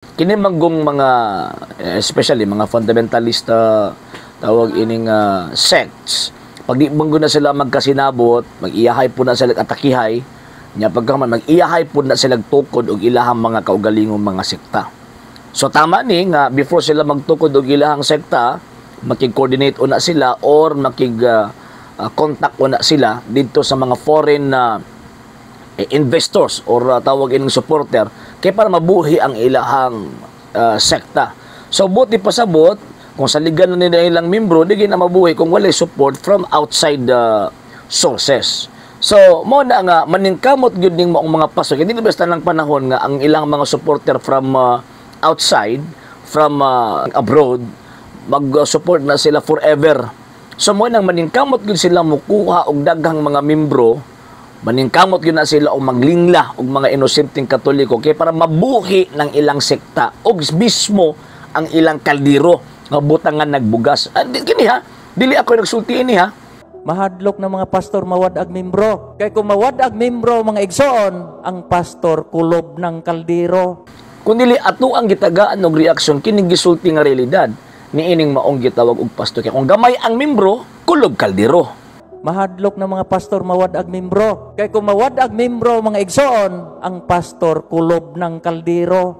Kini manggong mga especially mga fundamentalista tawag ining sects. Pag di manggo na sila magkasinabot, mag-iyahay po na sila atakihay, nya pagkaman mag-iyahay po na sila tukod og ilahang mga kaugalingong mga sekta. So tama ni nga before sila magtukod og ilahang sekta, makig-coordinate una sila or contact una sila dito sa mga foreign investors or tawag ining supporter kay para mabuhi ang ilahang sekta. So buti pasabot kung saligan na nila ilang membro di na mabuhi kung wala support from outside sources. So mo na nga maningkamot gyud ning mga pastor hindi basta lang panahon nga ang ilang mga supporter from outside from abroad mag-support na sila forever. So mo nang maningkamot gyud sila mukuha og daghang mga membro, maningkamot yun na sila o maglingla og mga inosenteng Katoliko kay para mabuhi ng ilang sekta o mismo ang ilang kaldero nga butangan nagbugas. Kini ha, dili ako nagsulti ini ha. Mahadlok na mga pastor mawad ag membro. Kay kung mawad ag membro mga igsoon, ang pastor kulob ng kaldero. Kung dili ato ang gitagaan og reaksyon kini gisulti nga realidad niining maong gitawag og pastor kay kung gamay ang membro, kulob kaldero. Mahadlok na mga pastor mawad ag membro. Kay kung mawad ag membro mga igsoon, ang pastor kulob ng kaldero.